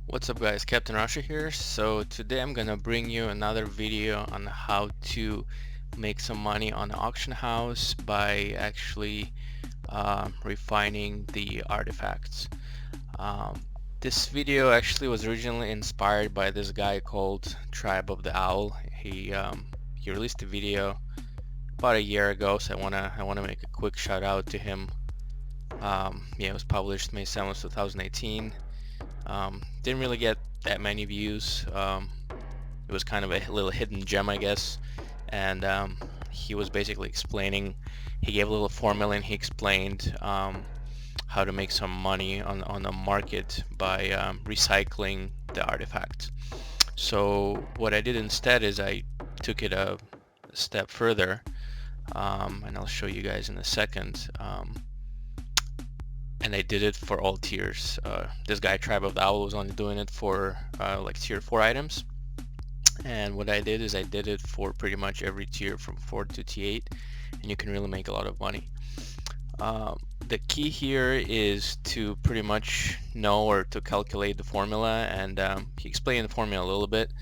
What's up guys, Captain Russia here. So today I'm gonna bring you another video on how to make some money on an auction house by actually refining the artifacts. Um, this video actually was originally inspired by this guy called Tribe of the Owl. He released a video about a year ago, so I wanna make a quick shout out to him. Yeah, it was published May 7th, 2018. Didn't really get that many views. It was kind of a little hidden gem, I guess. And he was basically explaining, he gave a little formula and he explained how to make some money on the market by recycling the artifacts. So what I did instead is I took it a step further, and I'll show you guys in a second. And I did it for all tiers. This guy, Tribe of the Owl, was only doing it for like tier 4 items. And what I did is I did it for pretty much every tier from 4 to T8, and you can really make a lot of money. The key here is to pretty much know or to calculate the formula, and he explained the formula a little bit.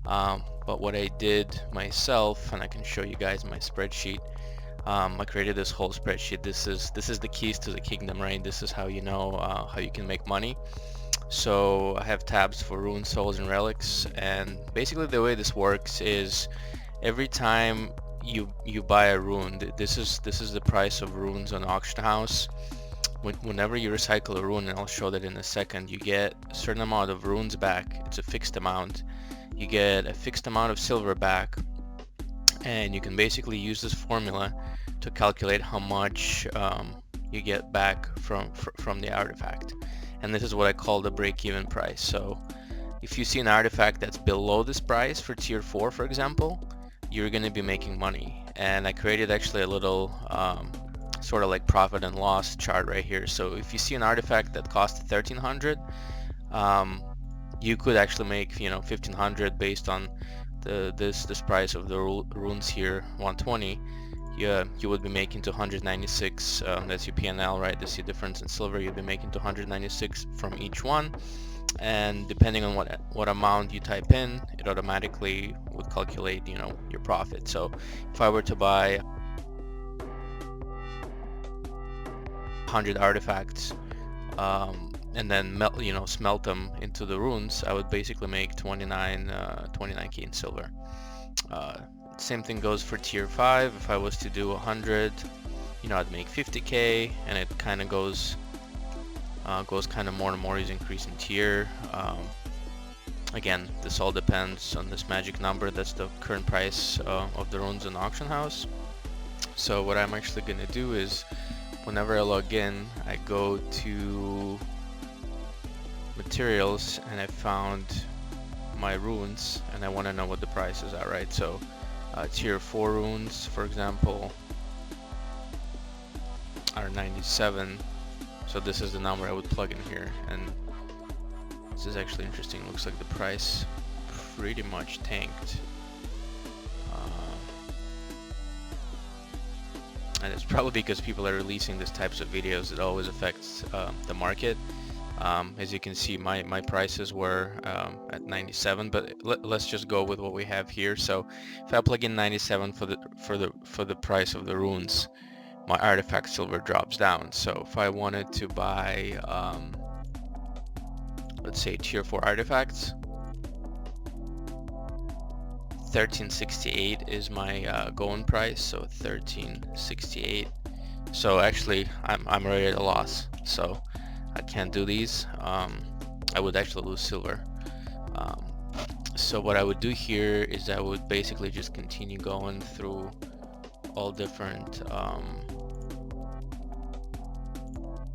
But what I did myself, and I can show you guys my spreadsheet, I created this whole spreadsheet. This is the keys to the kingdom, right? This is how you know how you can make money. So I have tabs for runes, souls, and relics, and basically the way this works is every time you buy a rune, this is the price of runes on auction house. Whenever you recycle a rune, and I'll show that in a second, you get a certain amount of runes back. It's a fixed amount. You get a fixed amount of silver back, and you can basically use this formula to calculate how much you get back from the artifact. And this is what I call the break-even price. So if you see an artifact that's below this price for tier 4, for example, you're going to be making money. And I created actually a little sort of like profit and loss chart right here. So if you see an artifact that costs 1300, you could actually make 1500 based on this price of the runes here, 120. You would be making 296. That's your PNL, right? That's your difference in silver. You'd be making 296 from each one, and depending on what amount you type in, it automatically would calculate your profit. So if I were to buy 100 artifacts and then smelt them into the runes, I would basically make 29k in silver. Same thing goes for tier 5. If I was to do 100, I'd make 50k, and it kind of goes kind of more and more as increase in tier. Again, this all depends on this magic number. That's the current price of the runes in the auction house. So what I'm actually gonna do is, whenever I log in, I go to materials, and I found my runes, and I want to know what the prices are, right? So tier 4 runes, for example, are 97. So this is the number I would plug in here, and this is actually interesting. Looks like the price pretty much tanked. And it's probably because people are releasing these types of videos. It always affects the market. As you can see, my prices were at 97, but let's just go with what we have here. So if I plug in 97 for the price of the runes, my artifact silver drops down. So if I wanted to buy let's say tier 4 artifacts, 1368 is my going price. So 1368. So actually I'm already at a loss, so I can't do these. I would actually lose silver. So what I would do here is I would basically just continue going through all different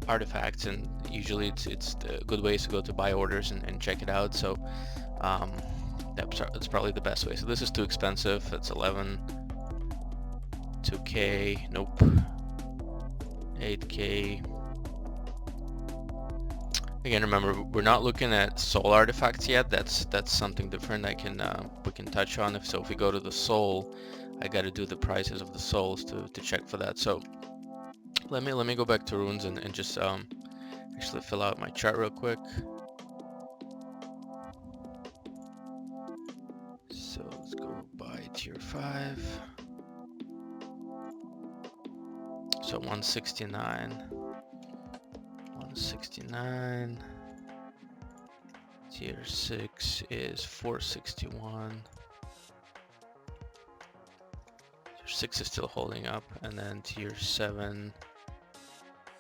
artifacts, and usually it's a good way to go to buy orders and check it out. So that's probably the best way. So this is too expensive. It's 11, 2k, nope, 8k. Again, remember, we're not looking at soul artifacts yet. That's something different. We can touch on. If we go to the soul, I got to do the prices of the souls to check for that. So let me go back to runes and just actually fill out my chart real quick. tier 5. So 169. 169. Tier 6 is 461. Tier 6 is still holding up, and then tier 7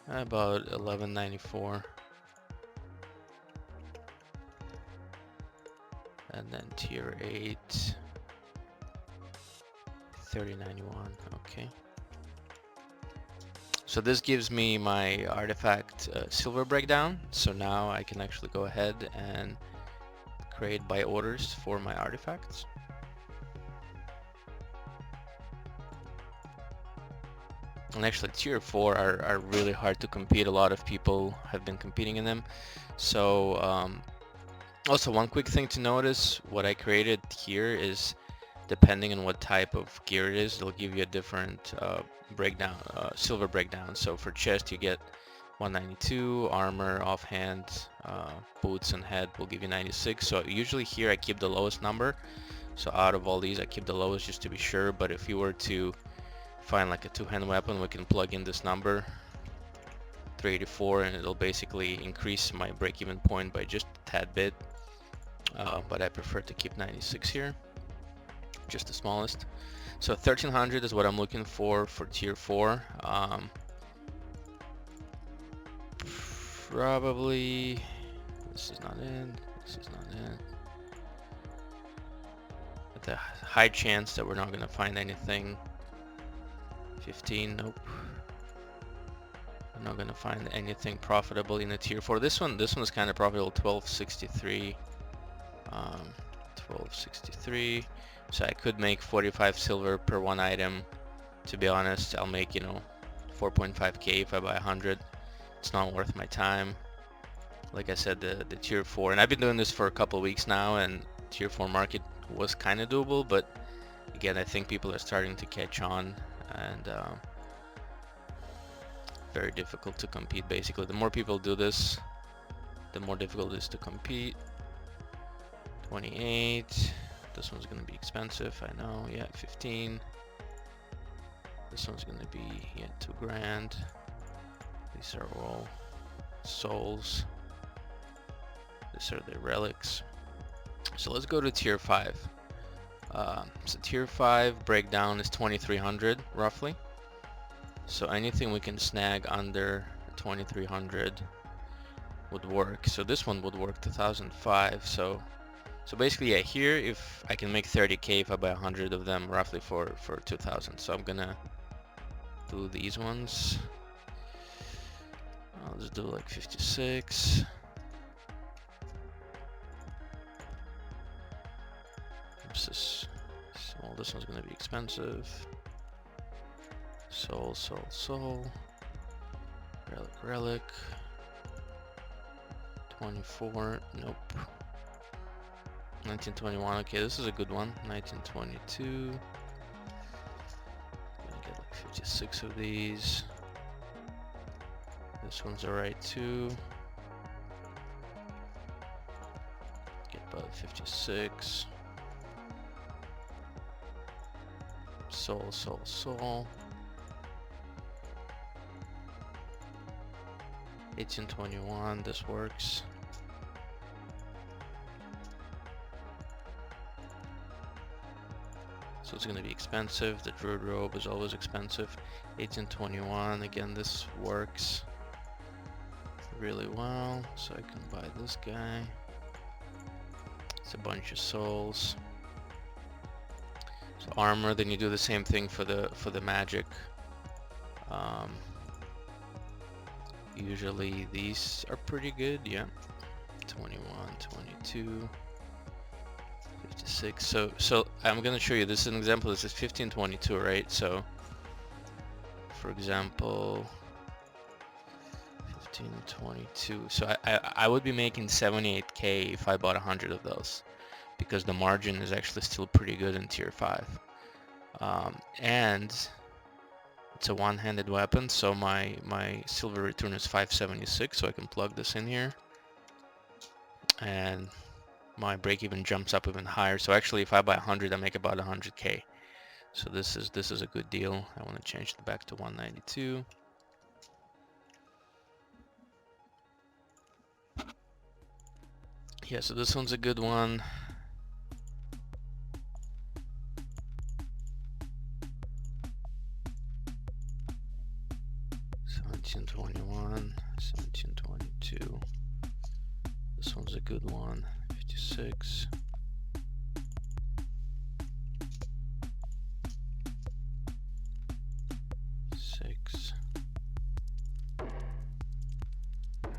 about 1194. And then tier 8 3091. Okay. So this gives me my artifact silver breakdown. So now I can actually go ahead and create buy orders for my artifacts. And actually tier 4 are really hard to compete. A lot of people have been competing in them. So also one quick thing to notice, what I created here is depending on what type of gear it is, it'll give you a different breakdown, silver breakdown. So for chest you get 192, armor, offhand, boots and head will give you 96. So usually here I keep the lowest number. So out of all these I keep the lowest just to be sure, but if you were to find like a two-hand weapon, we can plug in this number 384 and it'll basically increase my break-even point by just a tad bit. But I prefer to keep 96 here, just the smallest. So 1300 is what I'm looking for tier 4. Probably this is not in, this is not in. At the high chance that we're not gonna find anything. 15, nope. I'm not gonna find anything profitable in the tier 4. This one is kind of profitable, 1263. 1263. So I could make 45 silver per one item. To be honest, I'll make, 4.5k if I buy 100. It's not worth my time. Like I said, the tier 4, and I've been doing this for a couple of weeks now, and tier 4 market was kind of doable, but again, I think people are starting to catch on, and very difficult to compete. Basically, the more people do this, the more difficult it is to compete. 28. This one's gonna be expensive, I know. Yeah, 15. This one's gonna be 2 grand. These are all souls. These are the relics. So let's go to tier 5. So tier 5 breakdown is 2300 roughly. So anything we can snag under 2300 would work. So this one would work 2005. So basically, yeah, here if I can make 30k if I buy 100 of them roughly for 2000. So I'm gonna do these ones. I'll just do like 56. This one's gonna be expensive. Soul. Relic. 24. Nope. 1921. Okay, this is a good one. 1922. Gonna get like 56 of these. This one's alright too. Get about 56. Soul. 1821. This works. So it's going to be expensive. The Druid Robe is always expensive. 1821. Again, this works really well. So I can buy this guy. It's a bunch of souls. So armor. Then you do the same thing for the magic. Usually these are pretty good. Yeah. 21, 22. 56. So I'm gonna show you. This is an example. This is 1522, right? So for example, 1522. So I would be making 78k if I bought 100 of those, because the margin is actually still pretty good in tier 5. And it's a one-handed weapon, so my silver return is 576. So I can plug this in here, and my break even jumps up even higher. So actually, if I buy 100, I make about 100K. So this is a good deal. I want to change it back to 192. Yeah, so this one's a good one. $17.21, $17.22. This one's a good one. 56.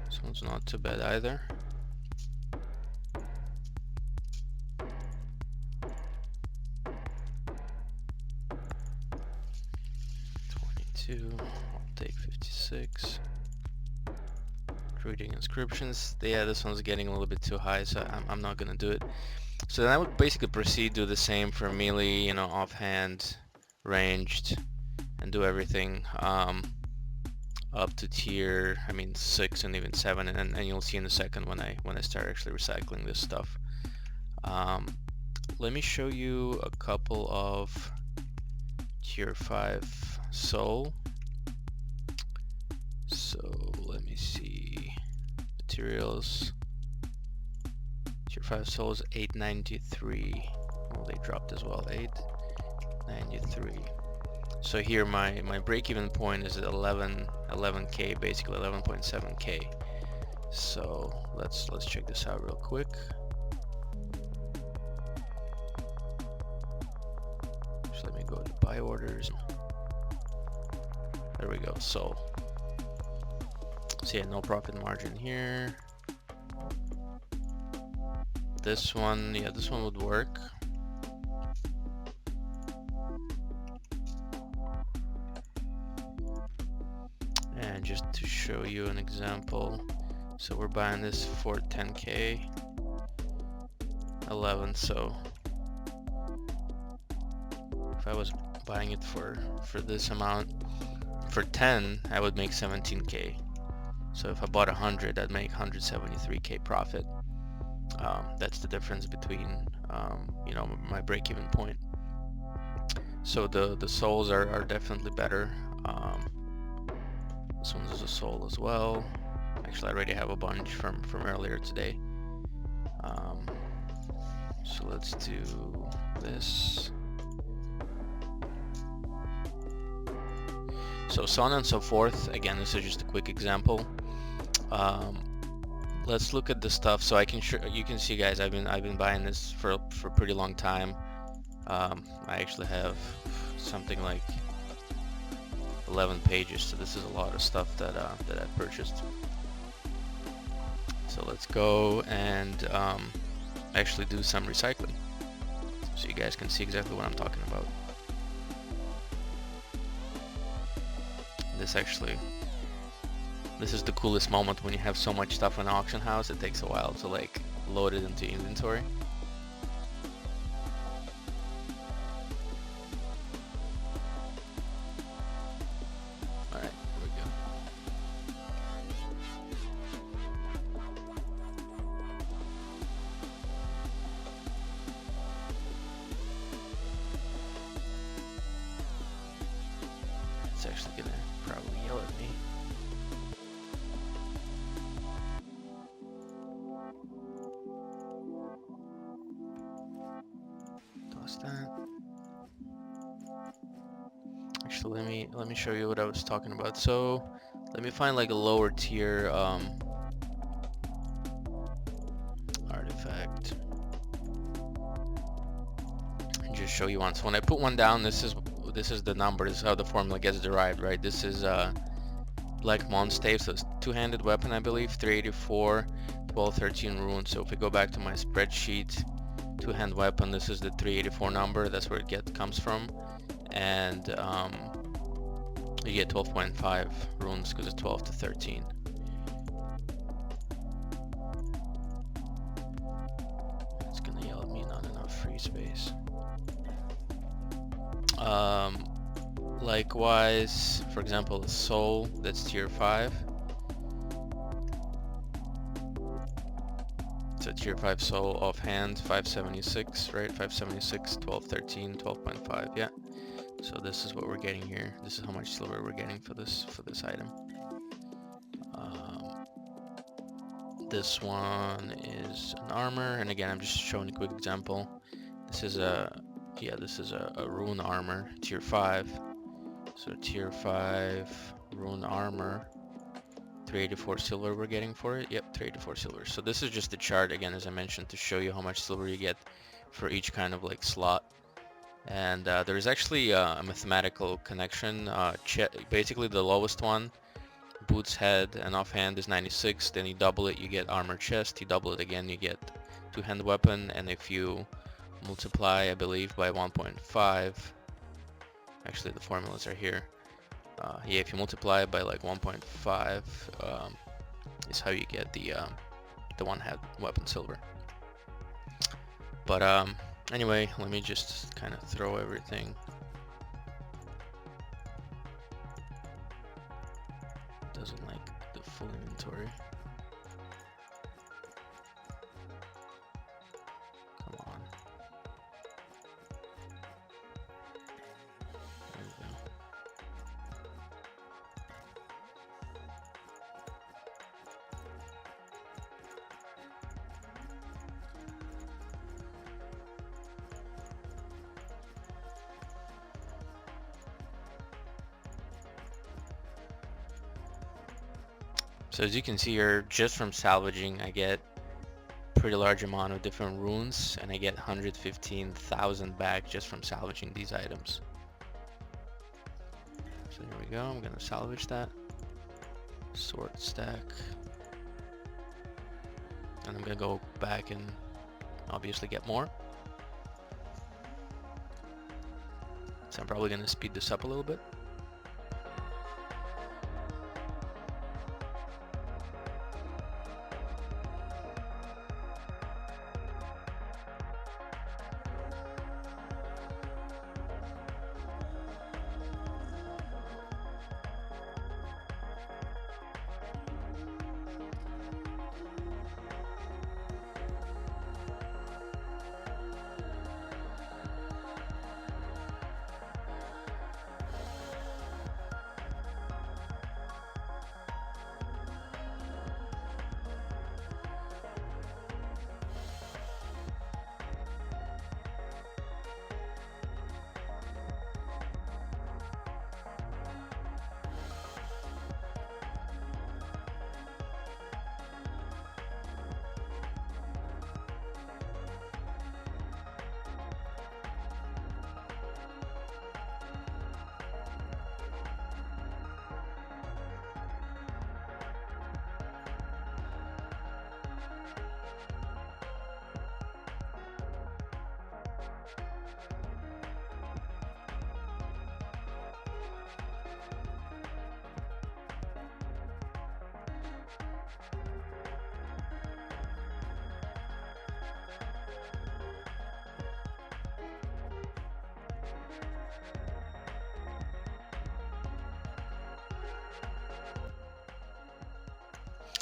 This one's not too bad either. 22. I'll take 56. Reading inscriptions. Yeah, this one's getting a little bit too high, so I'm not gonna do it. So then I would basically proceed, do the same for melee, you know, offhand, ranged, and do everything up to tier, I mean 6 and even 7, and you'll see in a second when I start actually recycling this stuff. Let me show you a couple of tier 5 soul. So let me see, materials, tier 5 soul is 893. Well, they dropped as well, 893. So here my break-even point is at 11K, basically 11.7K. So let's check this out real quick. So let me go to buy orders. There we go. So yeah, no profit margin here. This one, yeah, this one would work. And just to show you an example, so we're buying this for 10K, 11. So if I was buying it for this amount, for 10, I would make 17K. So if I bought 100, I'd make 173K profit. That's the difference between, you know, my break-even point. So the souls are definitely better. This one is a soul as well. Actually, I already have a bunch from earlier today. So let's do this. So on and so forth. Again, this is just a quick example. Let's look at the stuff. So I can you can see, guys, I've been buying this for a pretty long time. I actually have something like 11 pages, so this is a lot of stuff that I purchased. So let's go and actually do some recycling, so you guys can see exactly what I'm talking about. This is the coolest moment when you have so much stuff in an auction house. It takes a while to like load it into inventory. Alright, here we go. It's actually gonna probably yell at me. That. Actually, let me show you what I was talking about. So let me find like a lower tier artifact and just show you one. So when I put one down, this is the number. This is how the formula gets derived, right? This is Black Monstave, so it's two-handed weapon, I believe, 384, 12, 13 runes. So if we go back to my spreadsheet, two-hand weapon, this is the 384 number, that's where it comes from, and you get 12.5 runes because it's 12 to 13. It's gonna yell at me, not enough free space. Likewise, for example, the soul, that's tier 5. So tier 5 soul offhand 576, right? 576, 12, 13, 12.5. Yeah. So this is what we're getting here. This is how much silver we're getting for this item. This one is an armor, and again, I'm just showing a quick example. This is a rune armor, tier 5. So tier 5 rune armor, 384 silver we're getting for it. Yep, 384 silver. So this is just the chart again, as I mentioned, to show you how much silver you get for each kind of like slot. And there's actually a mathematical connection. Basically the lowest one, boots head and offhand, is 96. Then you double it, you get armor chest. You double it again, you get two-hand weapon. And if you multiply, I believe, by 1.5, actually the formulas are here. Yeah, if you multiply by like 1.5, is how you get the one-hand weapon silver. But anyway, let me just kind of throw everything. Doesn't like the full inventory. Come on. There we go. So as you can see here, just from salvaging, I get pretty large amount of different runes, and I get 115,000 back just from salvaging these items. So here we go, I'm gonna salvage that. Sword stack. And I'm gonna go back and obviously get more. So I'm probably gonna speed this up a little bit.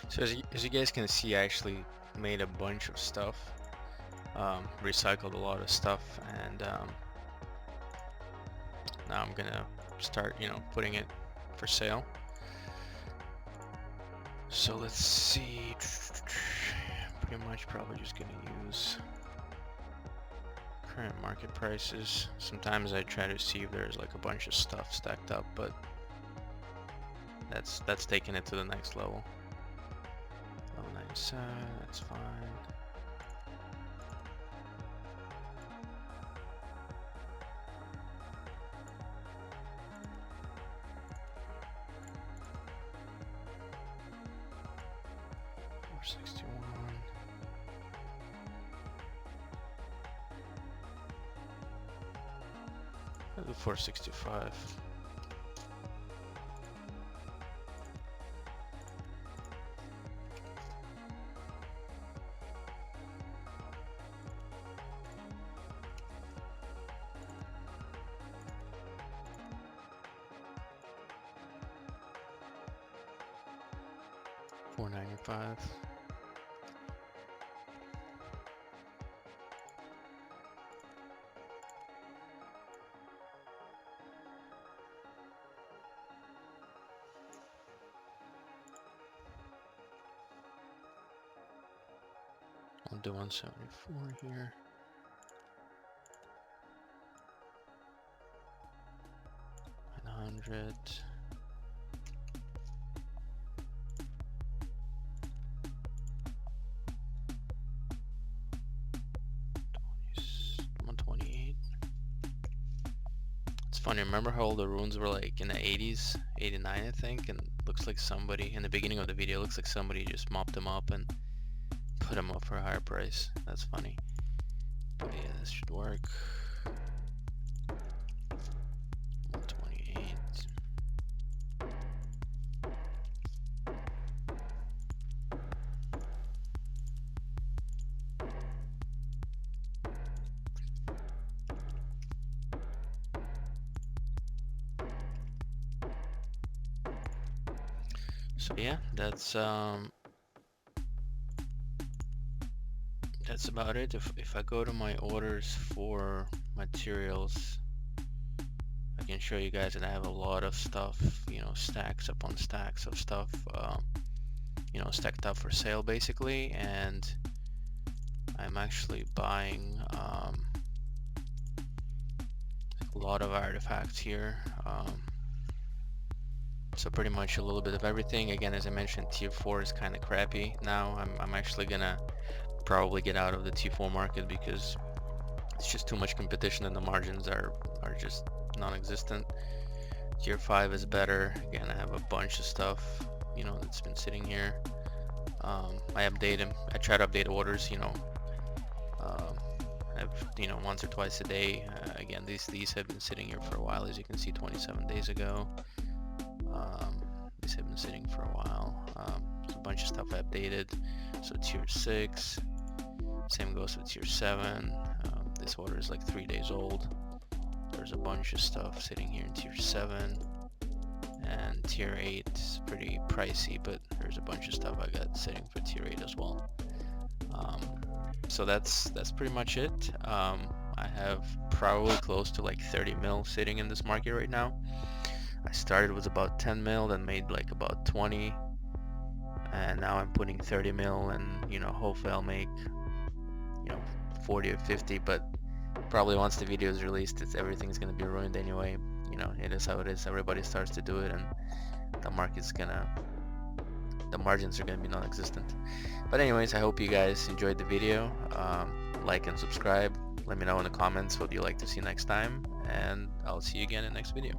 So as you guys can see, I actually made a bunch of stuff, recycled a lot of stuff, and now I'm gonna start, putting it for sale. So let's see, pretty much probably just gonna use current market prices. Sometimes I try to see if there's like a bunch of stuff stacked up, but that's taking it to the next level. Level 97, that's fine. I'll do 465. $495. We'll do 174 here. $900. 128. It's funny, remember how all the runes were like in the 80s, 89 I think, and looks like somebody in the beginning of the video, looks like somebody just mopped them up and put them up for a higher price. That's funny. But yeah, this should work. 128. So yeah, that's about it. If I go to my orders for materials, I can show you guys that I have a lot of stuff, you know, stacks upon stacks of stuff, you know, stacked up for sale basically, and I'm actually buying a lot of artifacts here. So pretty much a little bit of everything. Again, as I mentioned, tier 4 is kind of crappy now. I'm actually gonna probably get out of the tier 4 market because it's just too much competition and the margins are just non-existent. Tier 5 is better. Again, I have a bunch of stuff, you know, that's been sitting here. I update them. I try to update orders, you know, you know, once or twice a day. Again, these have been sitting here for a while, as you can see, 27 days ago. These have been sitting for a while. There's a bunch of stuff I updated. So tier 6, same goes with tier 7. This order is like 3 days old. There's a bunch of stuff sitting here in tier 7, and tier 8 is pretty pricey, but there's a bunch of stuff I got sitting for tier 8 as well. So that's pretty much it. I have probably close to like 30 mil sitting in this market right now. I started with about 10 mil, then made like about 20, and now I'm putting 30 mil, and you know, hopefully I'll make, you know, 40 or 50, but probably once the video is released, everything's gonna be ruined anyway. You know, it is how it is. Everybody starts to do it, and the market's the margins are gonna be non-existent. But anyways, I hope you guys enjoyed the video. Like and subscribe. Let me know in the comments what you'd like to see next time, and I'll see you again in the next video.